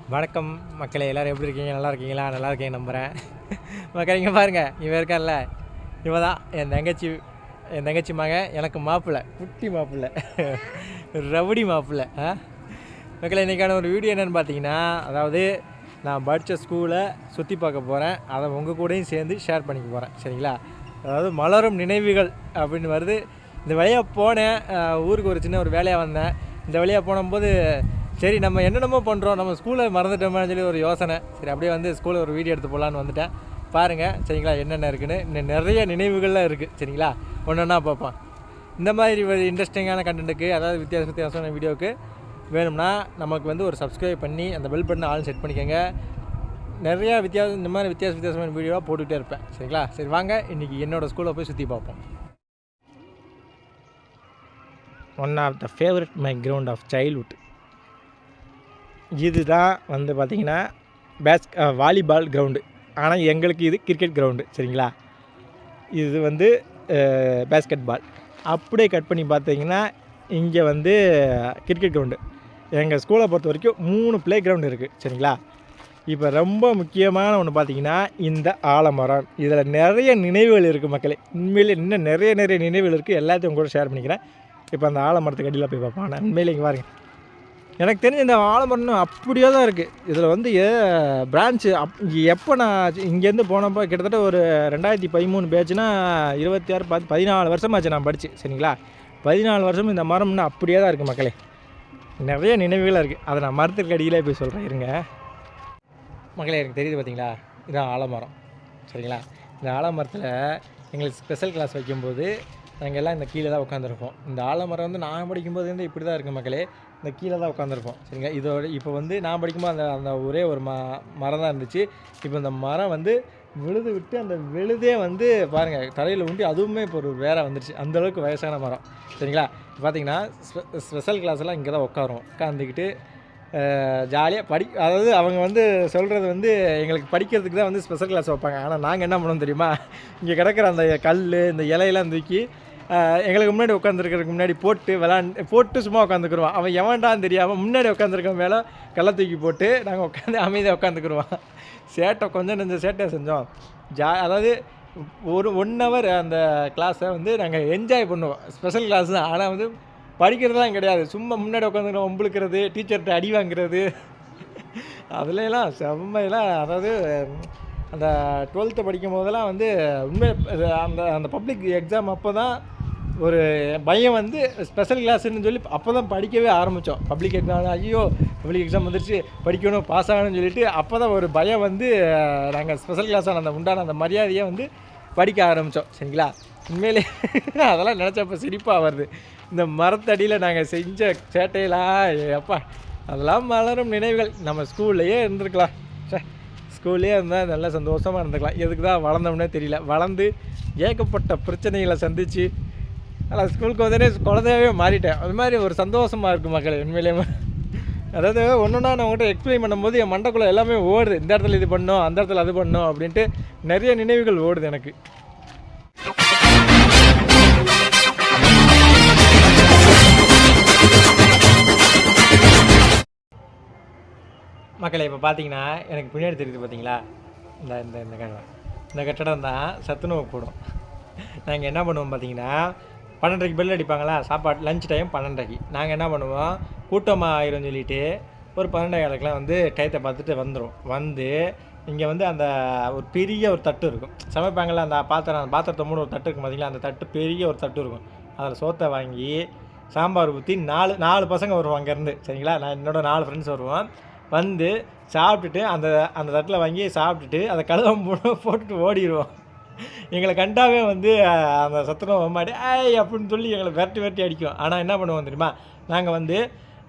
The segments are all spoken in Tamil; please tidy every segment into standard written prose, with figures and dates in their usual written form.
வணக்கம் மக்களே, எல்லோரும் எப்படி இருக்கீங்க? நல்லா இருக்கீங்களா? நல்லா இருக்கீங்க நம்புகிறேன். மக்கள் இங்கே பாருங்கள், இவன் இருக்கான்ல, இவன் தான் என் தங்கச்சி மகன். எனக்கு மாப்பிள்ளை, குட்டி மாப்பிள்ளை, ரவுடி மாப்பிள்ளை. மக்களே, இன்றைக்கான ஒரு வீடியோ என்னென்னு பார்த்தீங்கன்னா, அதாவது நான் படித்த ஸ்கூலை சுற்றி பார்க்க போகிறேன். அதை உங்கள் கூடயும் சேர்ந்து ஷேர் பண்ணிக்க போகிறேன், சரிங்களா? அதாவது மலரும் நினைவுகள் அப்படின்னு வருது. இந்த வழியாக போனேன், ஊருக்கு ஒரு சின்ன ஒரு வேலையாக வந்தேன். இந்த வழியாக போனும்போது சரி நம்ம என்னென்னமோ பண்ணுறோம், நம்ம ஸ்கூலை மறந்துட்டோம்னு சொல்லி ஒரு யோசனை. சரி அப்படியே வந்து ஸ்கூலில் ஒரு வீடியோ எடுத்து போகலான்னு வந்துட்டேன். பாருங்கள் சரிங்களா, என்னென்ன இருக்குதுன்னு. இன்னும் நிறைய நினைவுகள்லாம் இருக்குது, சரிங்களா? ஒன்று ஒன்றா பார்ப்போம். இந்த மாதிரி ஒரு இன்ட்ரெஸ்டிங்கான கண்டென்ட்டுக்கு, அதாவது வித்தியாசமான வீடியோவுக்கு வேணும்னா நமக்கு வந்து ஒரு சப்ஸ்கிரைப் பண்ணி அந்த பெல் பட்டனை ஆல் செட் பண்ணிக்கோங்க. நிறையா இந்த மாதிரி வித்தியாசமான வீடியோவாக போட்டுகிட்டே இருப்பேன், சரிங்களா? சரி வாங்க, இன்றைக்கி என்னோடய ஸ்கூலை போய் சுற்றி பார்ப்போம். One of the favourite my ground of childhood. இது தான் வந்து பார்த்திங்கன்னா வாலிபால் கிரவுண்டு. ஆனால் எங்களுக்கு இது கிரிக்கெட் கிரவுண்டு, சரிங்களா? இது வந்து பேஸ்கெட் பால். அப்படியே கட் பண்ணி பார்த்தீங்கன்னா இங்கே வந்து கிரிக்கெட் கிரவுண்டு. எங்கள் ஸ்கூலை பொறுத்த வரைக்கும் 3 ப்ளே கிரவுண்டு இருக்குது, சரிங்களா? இப்போ ரொம்ப முக்கியமான ஒன்று பார்த்திங்கன்னா இந்த ஆலமரம். இதில் நிறைய நினைவுகள் இருக்குது மக்களே. உண்மையிலே இன்னும் நிறைய நினைவுகள் இருக்குது. எல்லாத்தையும் உங்களோட ஷேர் பண்ணிக்கிறேன். இப்போ அந்த ஆலமரத்துக்கு அடியில் போய் பார்ப்போம். ஆனால் உண்மையிலே இங்கே பாருங்கள், எனக்கு தெரிஞ்ச இந்த ஆலமரம் அப்படியே தான் இருக்குது. இதில் வந்து பிரான்ச்சு எப்போ நான் இங்கேருந்து போனப்போ கிட்டத்தட்ட ஒரு 2013 பேட்சுனா 26 14 வருஷமாச்சு நான் படித்து, சரிங்களா? 14 வருஷம் இந்த மரம்னு அப்படியே தான் இருக்குது மக்களே. நிறைய நினைவுகளாக இருக்குது. அதை நான் மரத்துக்கு அடியிலே போய் சொல்கிறேன், இருங்க மக்களே. எனக்கு தெரியுது பார்த்தீங்களா, இதுதான் ஆலமரம், சரிங்களா? இந்த ஆலமரத்தில் எங்களுக்கு ஸ்பெஷல் கிளாஸ் வைக்கும்போது நாங்கள் எல்லாம் இந்த கீழே தான் உட்காந்துருப்போம். இந்த ஆலமரம் வந்து நான் படிக்கும்போது வந்து இப்படி தான் இருக்குது மக்களே. இந்த கீழே தான் உட்காந்துருப்போம், சரிங்களா? இதோட இப்போ வந்து நான் படிக்கும்போது அந்த ஒரே ஒரு மரம் தான் இருந்துச்சு. இப்போ இந்த மரம் வந்து விழுது விட்டு அந்த விழுதே வந்து பாருங்கள் தரையில் உண்டி, அதுவுமே இப்போ ஒரு வேற வந்துடுச்சு. அந்தளவுக்கு வயசான மரம், சரிங்களா? பார்த்தீங்கன்னா ஸ்பெஷல் கிளாஸ்லாம் இங்கே தான் உட்காந்துக்கிட்டு ஜாலியாக அதாவது அவங்க வந்து சொல்கிறது வந்து எங்களுக்கு படிக்கிறதுக்கு தான் வந்து ஸ்பெஷல் கிளாஸ் வைப்பாங்க. ஆனால் நாங்கள் என்ன பண்ணோம் தெரியுமா, இங்கே கிடக்கிற அந்த கல் இந்த இலையெல்லாம் தூக்கி எங்களுக்கு முன்னாடி உட்காந்துருக்கிறதுக்கு முன்னாடி போட்டு சும்மா உட்காந்துக்குருவான். அவன் எவன்டான்னு தெரியாமல் முன்னாடி உட்காந்துருக்க மேலே கல்லை தூக்கி போட்டு நாங்கள் உட்காந்து அமைதியாக உட்காந்துக்குருவான். கொஞ்சம் நெஞ்ச சேட்டை செஞ்சோம். அதாவது ஒரு 1 ஹவர் அந்த கிளாஸை வந்து நாங்கள் என்ஜாய் பண்ணுவோம். ஸ்பெஷல் கிளாஸ் தான், ஆனால் வந்து படிக்கிறதுலாம் கிடையாது. சும்மா முன்னாடி உட்காந்துக்கிறோம், ஒம்புழுக்கிறது, டீச்சர்கிட்ட அடி வாங்குறது, அதுலாம் செம்மையெல்லாம். அதாவது அந்த 12th படிக்கும் போதெல்லாம் வந்து உண்மை அந்த பப்ளிக் எக்ஸாம் அப்போ தான் ஒரு பயம் வந்து ஸ்பெஷல் கிளாஸ்ன்னு சொல்லி அப்போ தான் படிக்கவே ஆரம்பித்தோம். பப்ளிக் எக்ஸாம், ஐயோ பப்ளிக் எக்ஸாம் வந்துருச்சு, படிக்கணும், பாஸ் ஆகணும்னு சொல்லிட்டு அப்போ தான் ஒரு பயம் வந்து நாங்கள் ஸ்பெஷல் கிளாஸான அந்த உண்டான அந்த மரியாதையை வந்து படிக்க ஆரம்பித்தோம், சரிங்களா? உண்மையிலே அதெல்லாம் நினச்சப்போ சிரிப்பாக வருது. இந்த மரத்தடியில் நாங்கள் செஞ்ச சேட்டையெல்லாம் எப்பா, அதெல்லாம் மலரும் நினைவுகள். நம்ம ஸ்கூல்லையே இருந்திருக்கலாம், ஸ்கூல்லேயே இருந்தால் நல்லா சந்தோஷமாக இருந்துக்கலாம். எதுக்கு தான் வளர்ந்தோம்னே தெரியல. வளர்ந்து ஏகப்பட்ட பிரச்சனைகளை சந்தித்து ஆனால் ஸ்கூலுக்கு வந்தோடனே குழந்தையாகவே மாறிட்டேன். அது மாதிரி ஒரு சந்தோஷமாக இருக்குது மக்கள் உண்மையிலேயே. அதாவது ஒன்றுனா நான் உங்கள்கிட்ட எக்ஸ்பிளைன் பண்ணும்போது என் மண்டைக்குள்ளே எல்லாமே ஓடுது. இந்த இடத்துல இது பண்ணோம், அந்த இடத்துல அது பண்ணோம் அப்படின்ட்டு நிறைய நினைவுகள் ஓடுது எனக்கு. மக்களை இப்போ பார்த்தீங்கன்னா எனக்கு பின்னாடி தெரியுது பார்த்தீங்களா, இந்த கட்டடம் தான் சத்துணவு கூடம். நாங்கள் என்ன பண்ணுவோம் பார்த்தீங்கன்னா 12:30 பெல் அடிப்பாங்களா, சாப்பாடு லஞ்ச் டைம் 12:30. நாங்கள் என்ன பண்ணுவோம், கூட்டமாக ஆயிரும் சொல்லிவிட்டு ஒரு 12:15 வந்து டயத்தை பார்த்துட்டு வந்து இங்கே வந்து அந்த ஒரு பெரிய ஒரு தட்டு இருக்கும், சமைப்பாங்களா அந்த பாத்திரத்தை மூணு ஒரு தட்டு இருக்கும் பார்த்தீங்களா, அந்த தட்டு பெரிய ஒரு தட்டு இருக்கும். அதில் சோத்தை வாங்கி சாம்பார் ஊற்றி 4 பசங்க வருவோம் அங்கேருந்து, சரிங்களா? நான் என்னோடய 4 ஃப்ரெண்ட்ஸ் வருவோம். வந்து சாப்பிட்டுட்டு அந்த தட்டில் வாங்கி சாப்பிட்டுட்டு அதை கழுவ போட்டுட்டு ஓடிடுவோம். எங்களை கண்டாவே வந்து அந்த சத்துணவு மாட்டி ஐய் அப்படின்னு சொல்லி எங்களை விரட்டி அடிக்கும். ஆனால் என்ன பண்ணுவோம் தெரியுமா, நாங்கள் வந்து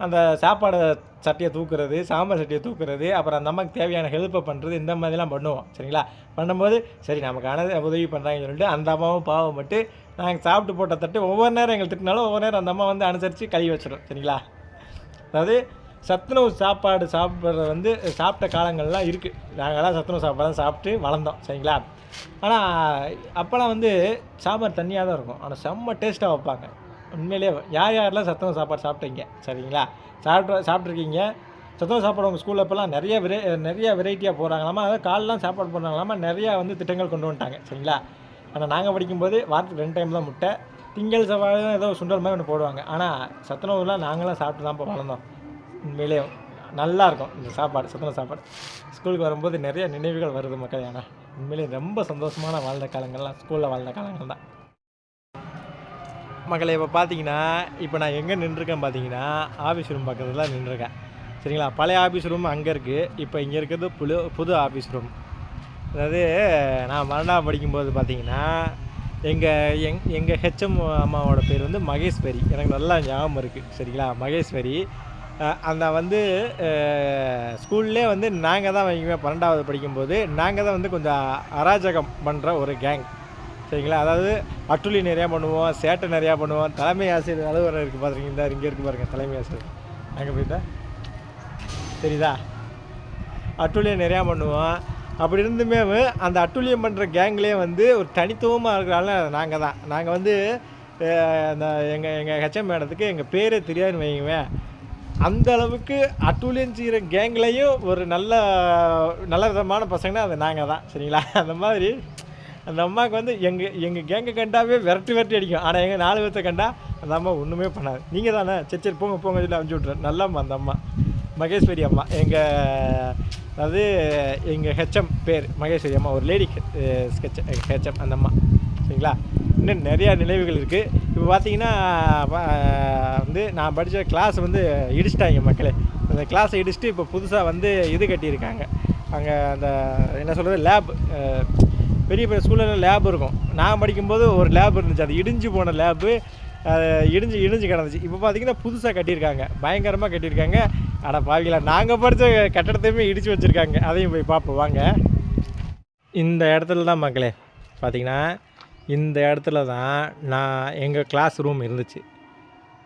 அந்த சாப்பாடு சட்டியை தூக்குறது, சாம்பார் சட்டியை தூக்குறது, அப்புறம் அந்த அம்மாவுக்கு தேவையான ஹெல்ப்பை பண்ணுறது, இந்த மாதிரிலாம் பண்ணுவோம், சரிங்களா? பண்ணும்போது சரி நமக்கான உதவி பண்ணுறாங்கன்னு சொல்லிட்டு அந்த அம்மாவும் பாவப்பட்டு நாங்கள் சாப்பிட்டு போட்ட தட்டு ஒவ்வொரு நேரம் எங்களுக்கு திட்டினாலும் ஒவ்வொரு நேரம் அந்த அம்மா வந்து அனுசரித்து கழுவி வச்சிடும், சரிங்களா? அதாவது சத்துணவு சாப்பாடு சாப்பிட்றது வந்து சாப்பிட்ட காலங்கள்லாம் இருக்குது. நாங்கள்லாம் சத்துணவு சாப்பாடு தான் சாப்பிட்டு வளர்ந்தோம், சரிங்களா? ஆனால் அப்போலாம் வந்து சாம்பார் தண்ணியாக தான் இருக்கும், ஆனால் செம்ம டேஸ்ட்டாக வைப்பாங்க. உண்மையிலே யாரெல்லாம் சத்துணவு சாப்பாடு சாப்பிட்டீங்க, சரிங்களா? சாப்பிட்ருக்கீங்க. சத்துணவு சாப்பாடு உங்கள் ஸ்கூலில் இப்போலாம் நிறைய வெரைட்டியாக போகிறாங்களாமா, அதாவது காலெலாம் சாப்பாடு போடுறாங்களாமா, நிறையா வந்து திட்டங்கள் கொண்டு வந்துட்டாங்க சரிங்களா. ஆனால் நாங்கள் படிக்கும்போது வாரத்துக்கு 2 டைம் தான் முட்டை, திங்கள் செவ்வாய் ஏதோ சுண்டல் மாதிரி ஒன்று போடுவாங்க. ஆனால் சத்துணவுலாம் நாங்களாம் சாப்பிட்டு தான் இப்போ வளர்ந்தோம். உண்மையிலேயே நல்லாயிருக்கும் இந்த சாப்பாடு, சத்துணவு சாப்பாடு. ஸ்கூலுக்கு வரும்போது நிறைய நினைவுகள் வருது மக்கள். ஆனால் உண்மையிலேயே ரொம்ப சந்தோஷமான வாழ்ந்த காலங்கள்லாம் ஸ்கூலில் வாழ்ந்த காலங்கள் தான் மக்களை. இப்போ பார்த்தீங்கன்னா இப்போ நான் எங்கே நின்றுருக்கேன் பார்த்தீங்கன்னா, ஆஃபீஸ் ரூம் பக்கத்தில் தான் நின்றுருக்கேன் சரிங்களா. பழைய ஆஃபீஸ் ரூம் அங்கே இருக்குது, இப்போ இங்கே இருக்கிறது புது ஆஃபீஸ் ரூம். அதாவது நான் மறுநாள் படிக்கும்போது பார்த்தீங்கன்னா எங்கள் ஹெச்எம் அம்மாவோட பேர் வந்து மகேஸ்வரி. எனக்கு நல்லா ஞாபகம் இருக்குது சரிங்களா. மகேஸ்வரி அந்த வந்து ஸ்கூல்லே வந்து நாங்கள் தான் வைக்குமே 12வது படிக்கும்போது நாங்கள் தான் வந்து கொஞ்சம் அராஜகம் பண்ணுற ஒரு கேங் சரிங்களா. அதாவது அட்டுளி நிறையா பண்ணுவோம், சேட்டை நிறையா பண்ணுவோம். தலைமை ஆசிரியர் அலுவலர் இருக்குது பார்த்துருக்கீங்களா, இங்கே இருக்குது பாருங்கள் தலைமை ஆசிரியர். அங்கே போயிட்டா தெரியுதா, அட்டுழியம் நிறையா பண்ணுவோம். அப்படி இருந்துமே அந்த அட்டுழியம் பண்ணுற கேங்லேயே வந்து ஒரு தனித்துவமாக இருக்கிறால நாங்கள் வந்து அந்த எங்கள் ஹெச்எம் மேடத்துக்கு எங்கள் பேரே தெரியாதுன்னு வைங்குவேன். அந்த அளவுக்கு அட்டுழியம் செய்கிற கேங்லேயும் ஒரு நல்ல விதமான பசங்கன்னா அது நாங்கள் தான் சரிங்களா. அந்த மாதிரி அந்த அம்மாவுக்கு வந்து எங்கள் கேங்கை கண்டாவே விரட்டி அடிக்கும். ஆனால் எங்கள் 4 பேர்த்த கண்டா அந்த அம்மா ஒன்றுமே பண்ணாது. நீங்கள் தானே சரி போங்க சொல்லி அனுப்பிச்சி விட்றேன். நல்ல அம்மா அந்த அம்மா, மகேஸ்வரி அம்மா. அதாவது எங்கள் ஹெச்எம் பேர் மகேஸ்வரி அம்மா, ஒரு லேடி ஹெச்எம் அந்த அம்மா சரிங்களா. இன்னும் நிறையா நினைவுகள் இருக்குது. இப்போ பார்த்தீங்கன்னா வந்து நான் படித்த கிளாஸ் வந்து இடிச்சிட்டாங்க மக்களே. அந்த கிளாஸை இடிச்சிட்டு இப்போ புதுசாக வந்து இது கட்டியிருக்காங்க. அங்கே அந்த என்ன சொல்கிறது லேப், பெரிய ஸ்கூலில் லேப் இருக்கும். நான் படிக்கும்போது ஒரு லேப் இருந்துச்சு, அது இடிஞ்சு போன லேப்பு, இடிஞ்சு கிடந்துச்சு. இப்போ பார்த்தீங்கன்னா புதுசாக கட்டியிருக்காங்க, பயங்கரமாக கட்டியிருக்காங்க. ஆனால் பாவிங்களா, நாங்கள் படித்த கட்டடத்தையுமே இடித்து வச்சுருக்காங்க. அதையும் போய் பார்ப்போம் வாங்க. இந்த இடத்துல தான் மக்களே பார்த்திங்கன்னா, இந்த இடத்துல தான் எங்கள் கிளாஸ் ரூம் இருந்துச்சு.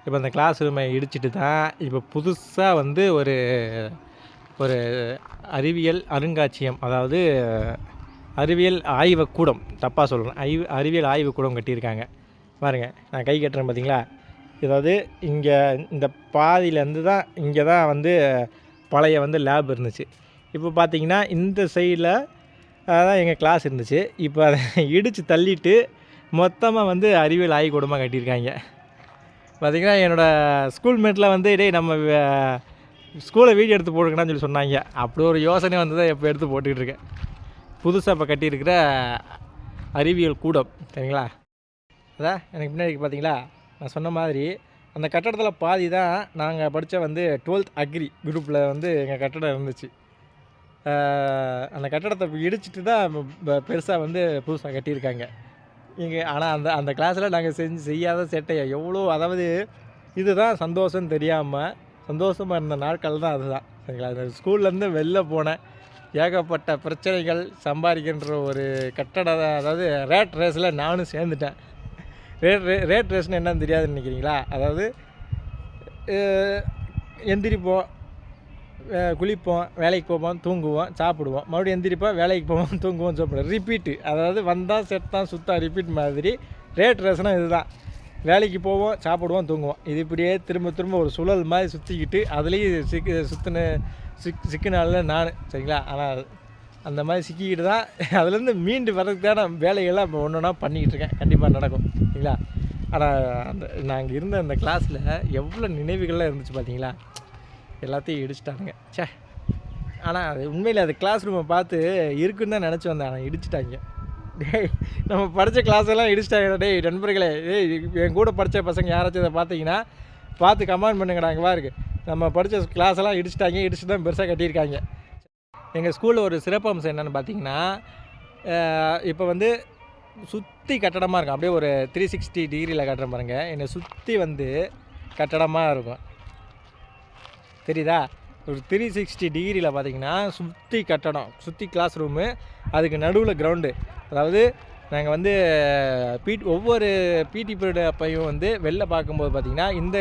இப்போ அந்த கிளாஸ் ரூமை இடிச்சிட்டு தான் இப்போ புதுசாக வந்து ஒரு அறிவியல் அருங்காட்சியகம், அதாவது அறிவியல் ஆய்வுக்கூடம், தப்பாக சொல்கிறேன், அறிவியல் ஆய்வுக்கூடம் கட்டியிருக்காங்க பாருங்கள். நான் கை கட்டுறேன் பார்த்தீங்களா. அதாவது இங்கே இந்த பாதியிலேருந்து தான் இங்கே தான் வந்து பழைய வந்து லேப் இருந்துச்சு. இப்போ பார்த்திங்கன்னா இந்த சைடில் தான் எங்கள் கிளாஸ் இருந்துச்சு. இப்போ அதை இடித்து தள்ளிட்டு மொத்தமாக வந்து அறிவியல் ஆய்வுக்கூடமாக கட்டியிருக்காங்க. பார்த்திங்கன்னா என்னோடய ஸ்கூல்மேட்டில் வந்து நம்ம ஸ்கூலை வீடியோ எடுத்து போட்டுக்கணும்னு சொல்லி சொன்னாங்க. அப்படி ஒரு யோசனை வந்து தான் இப்போ எடுத்து போட்டுக்கிட்டு இருக்கேன். புதுசாக இப்போ கட்டியிருக்கிற அறிவியல் கூடம் சரிங்களா. அதான் எனக்கு பின்னாடி பார்த்தீங்களா, நான் சொன்ன மாதிரி அந்த கட்டடத்தில் பாதி தான் நாங்கள் படித்த வந்து 12th அக்ரி குரூப்பில் வந்து எங்கள் கட்டடம் இருந்துச்சு. அந்த கட்டடத்தை இடிச்சிட்டு தான் பெருசாக வந்து புதுசாக கட்டியிருக்காங்க இங்கே. ஆனால் அந்த கிளாஸில் நாங்கள் செய்யாத சேட்டையை எவ்வளோ, அதாவது இதுதான் சந்தோஷம்னு தெரியாமல் சந்தோஷமாக இருந்த நாட்கள் தான் அதுதான் சரிங்களா. அந்த ஸ்கூல்லேருந்து வெளில போனேன், ஏகப்பட்ட பிரச்சனைகள் சம்பாதிக்கின்ற ஒரு அதாவது ரேட் ரேஸில் நானும் சேர்ந்துட்டேன். ரேட் ரேஸ்னு என்னன்னு தெரியாதுன்னு நினைக்கிறீங்களா. அதாவது எந்திரிப்போம், குளிப்போம், வேலைக்கு போவோம், தூங்குவோம், சாப்பிடுவோம், மறுபடியும் எந்திரிப்போம், வேலைக்கு போவோம், தூங்குவோம், சாப்பிடுவோம், ரிப்பீட்டு. அதாவது வந்தால் செத்தான் சுத்தம் ரிப்பீட் மாதிரி ரேட் ரேஸ்னால் இதுதான். வேலைக்கு போவோம், சாப்பிடுவோம், தூங்குவோம். இது இப்படியே திரும்ப ஒரு சுழல் மாதிரி சுற்றிக்கிட்டு அதுலேயும் சிக்கினால நான் சரிங்களா. ஆனால் அந்த மாதிரி சிக்கிக்கிட்டு தான் அதுலேருந்து மீண்டு வர்றதுக்கான வேலைகள்லாம் இப்போ ஒன்று ஒன்றா பண்ணிக்கிட்டு இருக்கேன். கண்டிப்பாக நடக்கும் சரிங்களா. ஆனால் நாங்கள் இருந்த அந்த கிளாஸில் எவ்வளோ நினைவுகள்லாம் இருந்துச்சு பார்த்தீங்களா. எல்லாத்தையும் இடிச்சிட்டானுங்க சே. ஆனால் அது உண்மையில் அது கிளாஸ் ரூமை பார்த்து இருக்குன்னு தான் நினச்சி வந்தேன். ஆனால் இடிச்சிட்டாங்க. டேய், நம்ம படித்த கிளாஸெல்லாம் இடிச்சிட்டாங்க. டேய் நண்பர்களே, என் கூட படித்த பசங்க யாராச்சும் இதை பார்த்தீங்கன்னா பார்த்து கமெண்ட் பண்ணுங்கடா. அங்கே இருக்குது நம்ம படித்த கிளாஸெல்லாம் இடிச்சிட்டு தான் பெருசாக கட்டியிருக்காங்க. எங்கள் ஸ்கூலில் ஒரு சிறப்பம்சம் என்னென்னு பார்த்தீங்கன்னா, இப்போ வந்து சுற்றி கட்டடமாக இருக்கும். அப்படியே ஒரு 360 டிகிரியில் கட்டுற பாருங்க. என்னை சுற்றி வந்து கட்டடமாக இருக்கும் தெரியுதா. ஒரு 360 டிகிரியில் பார்த்திங்கன்னா சுற்றி கட்டடம், சுற்றி கிளாஸ் ரூமு, அதுக்கு நடுவில் கிரவுண்டு. அதாவது நாங்கள் வந்து ஒவ்வொரு பிடி பீரியட் அப்பையும் வந்து வெளில பார்க்கும்போது பார்த்திங்கன்னா இந்த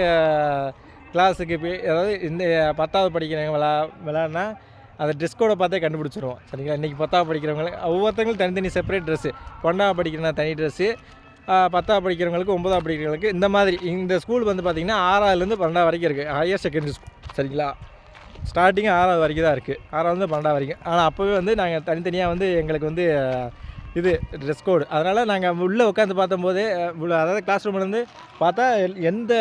கிளாஸுக்கு அதாவது இந்த 10வது படிக்கிறவங்க விளாட்னா அந்த ட்ரெஸ் கோடை பார்த்தே கண்டுபிடிச்சிருவோம் சரிங்களா. இன்றைக்கி 10வது படிக்கிறவங்களுக்கு ஒவ்வொருத்தவங்களும் தனித்தனி செப்பரேட் ட்ரெஸ்ஸு, 1வது படிக்கிறனா தனி ட்ரெஸ்ஸு, 10வது படிக்கிறவங்களுக்கு 9வது படிக்கிறவங்களுக்கு இந்த மாதிரி. இந்த ஸ்கூல் வந்து பார்த்திங்கன்னா 6வதுலேருந்து 12வது வரைக்கும் இருக்குது, ஹையர் செகண்டரி ஸ்கூல் சரிங்களா. ஸ்டார்டிங் 6வது வரைக்கும் தான் இருக்குது, 6வது 12வது வரைக்கும். ஆனால் அப்போவே வந்து நாங்கள் தனித்தனியாக வந்து எங்களுக்கு வந்து இது ட்ரெஸ் கோடு. அதனால் நாங்கள் உள்ளே உட்காந்து பார்த்தம்போது அதாவது கிளாஸ் ரூம்லேருந்து பார்த்தா எந்த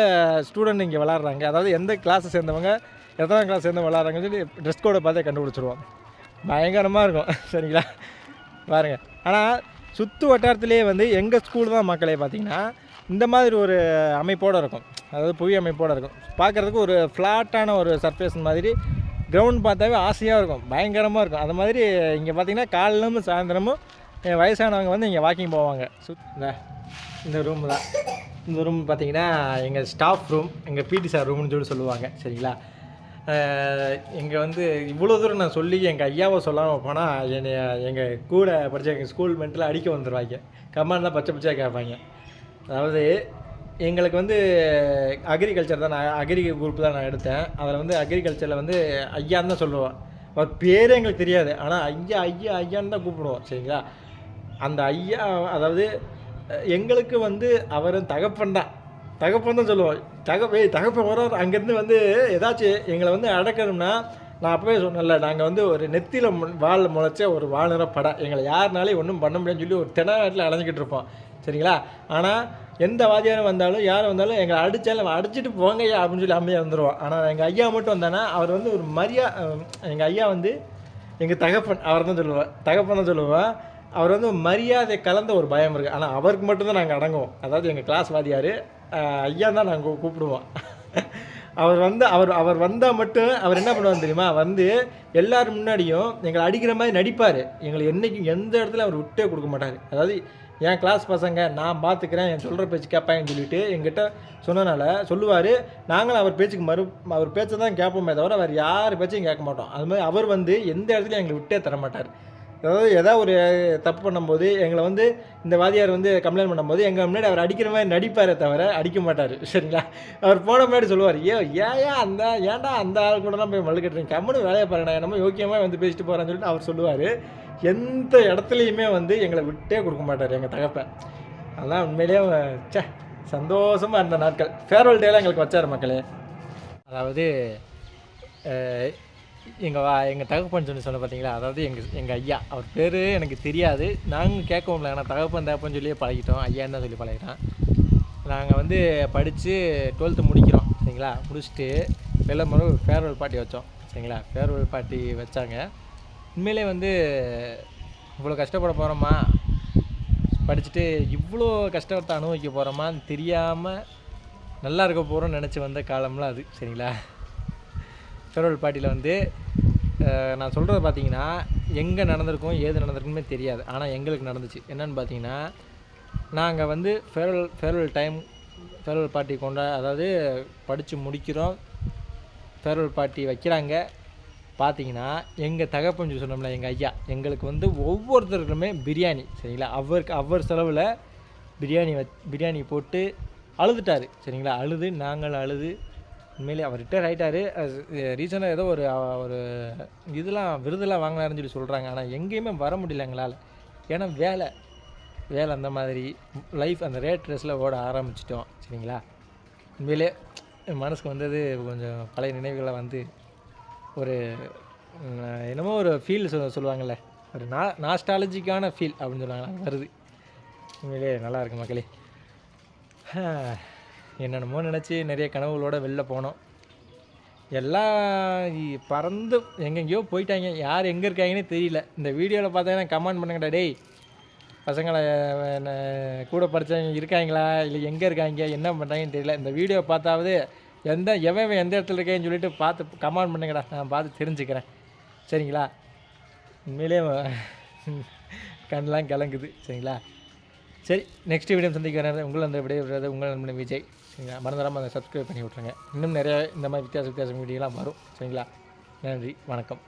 ஸ்டூடெண்ட் இங்கே விளாட்றாங்க, அதாவது எந்த கிளாஸை சேர்ந்தவங்க எத்தனாம் கிளாஸ் சேர்ந்து விளாட்றாங்கன்னு சொல்லி ட்ரெஸ் கோடை பார்த்தே கண்டுபிடிச்சிருவோம். பயங்கரமாக இருக்கும் சரிங்களா பாருங்கள். ஆனால் சுற்று வட்டாரத்துலேயே வந்து எங்கள் ஸ்கூல் தான் மக்களே பார்த்திங்கன்னா இந்த மாதிரி ஒரு அமைப்போடு இருக்கும், அதாவது புவி அமைப்போடு இருக்கும். பார்க்குறதுக்கு ஒரு ஃப்ளாட்டான ஒரு சர்ஃபேஸ் மாதிரி கிரவுண்ட் பார்த்தாவே ஆசையாக இருக்கும், பயங்கரமாக இருக்கும். அது மாதிரி இங்கே பார்த்திங்கன்னா காலையிலும் சாயந்தரமும் வயசானவங்க வந்து இங்கே வாக்கிங் போவாங்க. இந்த ரூம் தான், இந்த ரூம் பார்த்திங்கன்னா எங்கள் ஸ்டாஃப் ரூம், எங்கள் பிடி சார் ரூம்னு சொல்லி சொல்லுவாங்க சரிங்களா. இங்கே வந்து இவ்வளோ தூரம் நான் சொல்லி எங்கள் ஐயாவை சொல்லாமல் போனால் என்னை எங்கள் கூட படித்த எங்கள் ஸ்கூல் மென்ட்டில் அடிக்க வந்துடுவாங்க, கமாண்ட்லாம் பச்சை பச்சையாக கேட்பாங்க. அதாவது எங்களுக்கு வந்து அக்ரிகல்ச்சர் தான், நான் அக்ரி குரூப் தான் நான் எடுத்தேன். அதில் வந்து அக்ரிகல்ச்சரில் வந்து ஐயான்னு தான் சொல்லுவோம், அவர் பேரே எங்களுக்கு தெரியாது, ஆனால் ஐயா ஐயா ஐயான்னு தான் கூப்பிடுவோம் சரிங்களா. அந்த ஐயா அதாவது எங்களுக்கு வந்து அவர் தகப்பன் தான் சொல்லுவோம். தகப்பன் வர அங்கேருந்து வந்து ஏதாச்சும் எங்களை வந்து அடக்கணும்னா, நான் அப்போவே சொன்னேன்ல, நாங்கள் வந்து ஒரு நெத்தியில் வால் முளைச்ச ஒரு வால் நிற படம், எங்களை யாருனாலையும் ஒன்றும் பண்ண முடியும்னு சொல்லி ஒரு தெனாட்டில் அலைஞ்சிக்கிட்டு இருப்போம் சரிங்களா. ஆனால் எந்த வாத்தியாரும் வந்தாலும் யார் வந்தாலும் எங்களை அடித்தாலும் அடிச்சுட்டு போங்கய்யா அப்படின்னு சொல்லி அமைதியாக வந்துடுவோம். ஆனால் எங்கள் ஐயா மட்டும் வந்தானா அவர் வந்து ஒரு எங்கள் ஐயா வந்து எங்கள் தகப்பன் அவர் தான் சொல்லுவேன். அவர் வந்து மரியாதை கலந்த ஒரு பயம் இருக்குது. ஆனால் அவருக்கு மட்டும்தான் நாங்கள் அடங்குவோம். அதாவது எங்கள் கிளாஸ் வாத்தியார் ஐயா தான் நாங்கள் கூப்பிடுவோம். அவர் வந்தால் மட்டும் அவர் என்ன பண்ணுவார் தெரியுமா, வந்து எல்லோரும் முன்னாடியும் எங்களை அடிக்கிற மாதிரி நடிப்பார். எங்களை என்றைக்கும் எந்த இடத்துல அவர் விட்டே கொடுக்க மாட்டார். அதாவது என் கிளாஸ் பசங்க நான் பார்த்துக்கிறேன், என் சொல்கிற பேச்சு கேட்பாங்கன்னு சொல்லிட்டு எங்கிட்ட சொன்னனால சொல்லுவார். நாங்களும் அவர் பேச்சுக்கு அவர் பேச்சை தான் கேட்போமே தவிர அவர் யார் பேச்சையும் கேட்க மாட்டோம். அது மாதிரி அவர் வந்து எந்த இடத்துலையும் எங்களை விட்டே தர மாட்டார். அதாவது ஏதாவது ஒரு தப்பு பண்ணும்போது எங்களை வந்து இந்த வாதியார் வந்து கம்ப்ளைண்ட் பண்ணும்போது எங்கள் முன்னாடி அவர் அடிக்கிற மாதிரி நடிப்பாரே தவிர அடிக்க மாட்டார் சரிங்களா. அவர் போன முன்னாடி சொல்லுவார், ஏன்டா அந்த ஆள் கூடலாம் போய் மல்லுக்கட்டுறீங்க, கம்முன்னு வேலையை பாருங்க, என்னமோ யோக்கியமாக வந்து பேசிட்டு போகிறான்னு சொல்லிட்டு அவர் சொல்லுவார். எந்த இடத்துலையுமே வந்து எங்களை விட்டே கொடுக்க மாட்டார் எங்கள் தகப்பன். அதெல்லாம் உண்மையிலேயே சந்தோஷமாக இருந்த நாட்கள். ஃபேர்வெல் டேலாம் எங்களுக்கு வச்சார் மக்களே. அதாவது எங்கள் தகப்பன் சொன்ன பார்த்தீங்களா, அதாவது எங்கள் ஐயா அவர் பேர் எனக்கு தெரியாது, நாங்கள் கேட்கவும் ஆனால் தகப்பன் சொல்லியே பழகிட்டோம், ஐயான்னு தான் சொல்லி பழகிட்டோம். நாங்கள் வந்து படித்து 12th முடிக்கிறோம் சரிங்களா. முடிச்சுட்டு வெள்ளமரம் ஒரு ஃபேர்வெல் பார்ட்டி வச்சோம் சரிங்களா. ஃபேர்வெல் பார்ட்டி வச்சாங்க. உண்மையிலே வந்து இவ்வளோ கஷ்டப்பட போகிறோமா, படிச்சுட்டு இவ்வளோ கஷ்டத்தை அனுபவிக்க போகிறோமான்னு தெரியாமல் நல்லா இருக்க போகிறோம்னு நினச்சி வந்த காலம்லாம் அது சரிங்களா. ஃபேர்வெல் பார்ட்டியில் வந்து நான் சொல்கிறது பார்த்தீங்கன்னா எங்கே நடந்திருக்கும் ஏது நடந்திருக்குமே தெரியாது, ஆனால் எங்களுக்கு நடந்துச்சு. என்னென்னு பார்த்தீங்கன்னா, நாங்கள் வந்து ஃபேர்வெல் பார்ட்டி அதாவது படித்து முடிக்கிறோம், ஃபேர்வெல் பார்ட்டி வைக்கிறாங்க. பார்த்தீங்கன்னா எங்கள் தகப்பன் சொன்னோம்ல எங்கள் ஐயா எங்களுக்கு வந்து ஒவ்வொருத்தருக்குமே பிரியாணி சரிங்களா. அவர் செலவில் பிரியாணி போட்டு அழுதுட்டார் சரிங்களா. நாங்கள் அழுது உண்மையிலே அவர் ரிட்டையர் ஆகிட்டார். ரீசனாக ஏதோ ஒரு விருதெல்லாம் வாங்கினாருன்னு சொல்லி சொல்கிறாங்க. ஆனால் எங்கேயுமே வர முடியல எங்களால். ஏன்னா வேலை அந்த மாதிரி லைஃப் அந்த ரேட் ரேஸில் ஓட ஆரம்பிச்சிட்டோம் சரிங்களா. உண்மையிலே மனசுக்கு வந்தது கொஞ்சம் பழைய நினைவுகளை வந்து ஒரு என்னமோ ஒரு ஃபீல் சொல்லுவாங்கள்ல, ஒரு நாஸ்டாலஜிக்கான ஃபீல் அப்படின்னு சொல்லுவாங்க, வருது. உண்மையிலே நல்லா இருக்கு மக்களே. என்னென்னமோ நினச்சி நிறைய கனவுகளோடு வெளில போனோம். எல்லாம் பறந்து எங்கெங்கேயோ போயிட்டாங்க, யார் எங்கே இருக்காங்கன்னே தெரியல. இந்த வீடியோவில் பார்த்தீங்கன்னா கமெண்ட் பண்ணுங்கடா, டேய் பசங்களை கூட படித்தவங்க இருக்காங்களா இல்லை எங்கே இருக்காங்க என்ன பண்ணுறாங்கன்னு தெரியல. இந்த வீடியோ பார்த்தாவது எவன் எந்த இடத்துல இருக்கேன்னு சொல்லிட்டு பார்த்து கமெண்ட் பண்ணுங்கடா, நான் பார்த்து தெரிஞ்சுக்கிறேன் சரிங்களா. உண்மையிலே கண்ணெலாம் கலங்குது சரிங்களா. சரி, நெக்ஸ்ட் வீடியோ சந்திக்க வரேன். உங்களை அந்த விடைபெறுறது உங்கள் நண்பன் விஜய் சரிங்களா. மறந்துடாமல் அதை சப்ஸ்கிரைப் பண்ணி விட்ருங்க. இன்னும் நிறைய இந்த மாதிரி வித்தியாச வீடியோலாம் வரும் சரிங்களா. நன்றி, வணக்கம்.